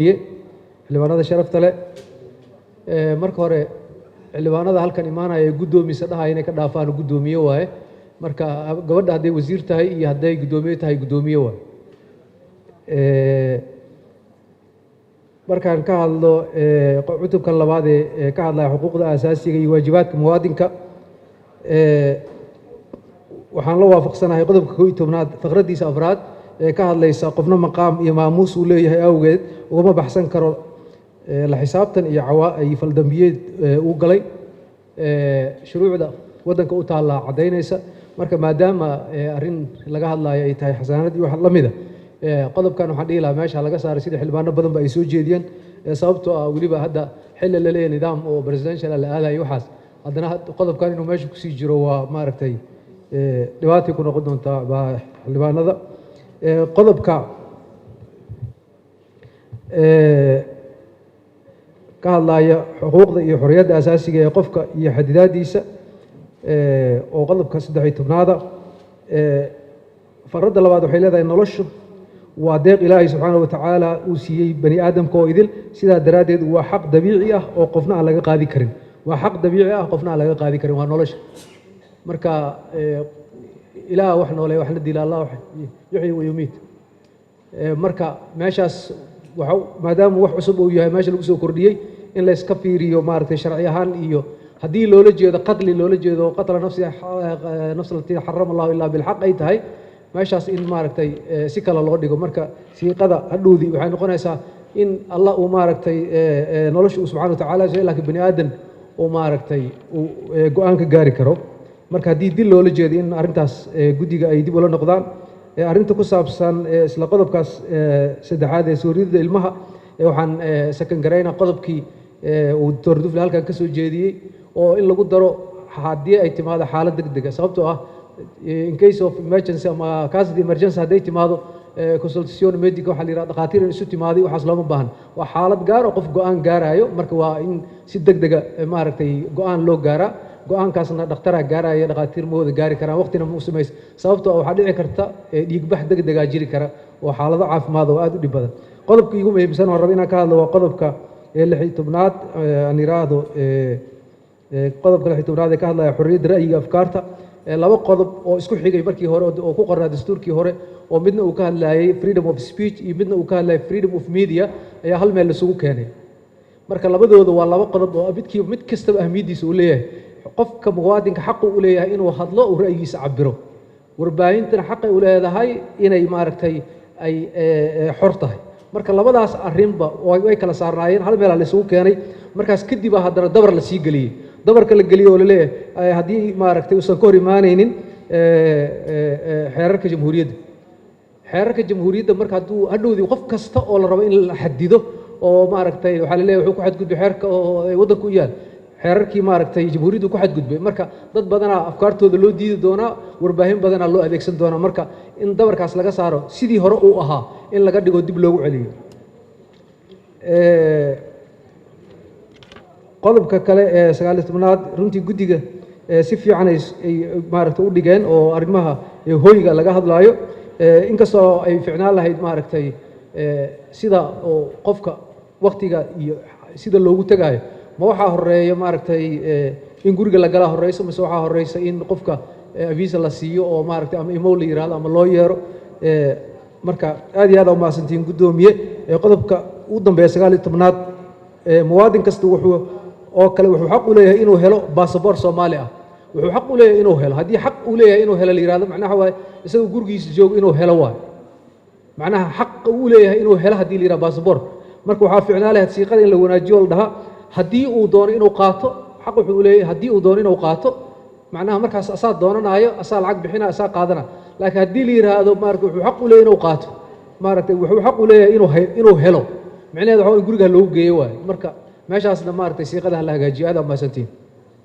xildhibaanada sharafta leh marka hore xildhibaanada halkan imaanaya guddoomiye dhahay inay ka dhaafaan guddoomiye waaye marka gabadha haday wasiir tahay iyo haday guddoomiye tahay guddoomiye waaye markaan ka hadlo cutubkan labaad ee ka hadlaya xuquuqda aasaasiga iyo waajibaadka muwaadinka waxaan la waafaqsanahay qodobka 11aad faqradiisa afraad ee ka hadlaysa qofna maqaam iyo maamuus uu leeyahay awgeed ugama baxsan karo la xisaabtan iyo ay faldambiyeed uu galay shuruucda wadanka u taala cadeynaysa marka maadaama arin laga hadlayo ay tahay xasaanad iyo wax la mid ah qodobkan waxaan dhihi lahaa meesha laga saaray sida xildhibaano badan ba ay soo jeediyeen sababtoo ah waliba hadda xil la leeyahay nidaam oo presidential la aadayo waxaas haddana qodobkan inuu meesha ku sii jiro waa maaragtay dhibaato ku noqon doonta xildhibaanada qodobka ka hadlaya xuquuqda iyo xorriyadda asaasiga ee qofka iyo xadidaadiisa oo qodobka 13aad farada labaad waxay leedahay noloshu waa deeq ilaahay subxaanahu wa tacaala uu siiyey bani aadamka oo idil sidaa daraaddeed waa xaq dabiici ah oo qofna aan laga qaadi karin waa xaq dabiici ah qofna aan laga qaadi karin waa nolosha marka ilaah wax nooleeyo waxna dila allah yuxyi wa yumiit marka meeshaas maadaama wax cusub uu yahay meesha lagu soo kordhiyey in la iska fiiriyo maaragtay sharci ahaan iyo haddii loola jeedo qatli loola jeedo qatla nafs allatii xarama allahu ilaa bilxaq ay tahay meeshaas in maaragtay si kale loo dhigo marka siiqada hadhowdii waxay noqonaysaa in allah uu maaragtay nolosha uu subxana wa tacaala soo laakiin bani aadan uu maaragtay uu go-aan ka gaari karo marka haddii dil loola jeedo in arrintaas guddiga ay dib ula noqdaan arrinta ku saabsan isla qodobkaas saddexaad ee suuriyada ilmaha waxaan sakan garaynaa qodobkii uu doctor dufle halkan ka soo jeediyey oo in lagu daro haddii ay timaado xaalad degdeg ah sababtoo ah in case of emergency ama case of emergency hadday timaado consultation medical waxa la yiraahdo dhaqaatiir isu timaaday waxaas looma baahan waa xaalad gaar oo qof go'aan gaarayo marka waa in si degdega maaragtay go'aan loo gaaraa go'aankaasna dhakhtaraa gaaraya dhaqaatiir ma wada gaari karaan waqtina ma u samays sababtoo waxaa dhici karta dhiigbax degdega jiri kara oo xaalado caafimaad oo aad u dhib badan qodobka ugu muhiimsan oo rabo inaan ka hadlo waa qodobka 16aad aan yiraahdo qodobka 16aad ee ka hadlaya xorriyadda ra'yiga afkaarta laba qodob oo isku xigay markii hore oo ku qornaa dastuurkii hore oo midna uu ka hadlayay freedom of speech iyo midna uu ka hadlayay freedom of media ayaa hal meel isugu keenay marka labadooda waa laba qodob oo mid kastaba ahmiyadiisa uu leeyahay qofka muwaadinka xaq uu leeyahay inuu hadlo oo ra'yigiisa cabiro warbaahintana xaq ay u leedahay inay maaragtay ay xor tahay marka labadaas arrinba way kala saarnaayeen hal meel la isugu keenay markaas kadib haddana dabar la sii galiyay dabarka la geliyo oo la leeyahay haddii maaragtay uusan ka hor imaanaynin xeerarka jamhuuriyadda marka hadduu hadhowdii qof kasta oo la rabo in la xadido oo maaragtay waxaa la leeyahay wuxuu ku xadgudbay xeerka oo waddanku u yaal xeerarkii maaragtay jamhuuriyaddu ku xadgudbay marka dad badanaa afkaartooda loo diidi doonaa warbaahin badanaa loo adeegsan doonaa marka in dabarkaas laga saaro sidii hore uu ahaa in laga dhigo dib loogu celiyo qodobka kale ee 19aad runtii guddiga si fiican ay maaragtay u dhigeen oo arrimaha hoyga laga hadlaayo inkastoo ay ficnaan lahayd maaragtay sida oo qofka waqtiga iyo sida loogu tagaayo ma waxaa horeeya maaragtay in guriga la galaa horeyso mise waxaa horeysa in qofka visa la siiyo oo maaragtay ama email la yiraahdo ama loo yeero marka aad iyo aad u mahadsantiin guddoomiye qodobka ugu dambeeya 19aad muwaadin kasta wuxuu oo kale wuxuu xaq u leeyahay inuu helo baasaboor Soomaali ah wuxuu xaq u leeyahay inuu helo haddii xaq u leeyahay inuu helo la yiraahdo macnaha waa isagu gurigiisa joogo inuu helo waa macnaha xaq u leeyahay inuu helo haddii la yiraahdo baasaboor marka waxaa fiicnaa lahayd siiqada in la wanaajiyo la dhaha haddii uu doono inuu qaato xaq wuxuu leeyahay haddii uu doono inuu qaato macnaha markaas asaa doonanayo asaa lacag bixina asaa qaadana laakiin haddii la yiraahdo maaragtay wuxuu xaq u leeyahay inuu qaato maaragtay wuxuu xaq u leeyahay inuu helo macnaheedu waxa guriga loogu geeyo waay marka meeshaasna maaragtay siiqada la hagaajiyo aad ma santiin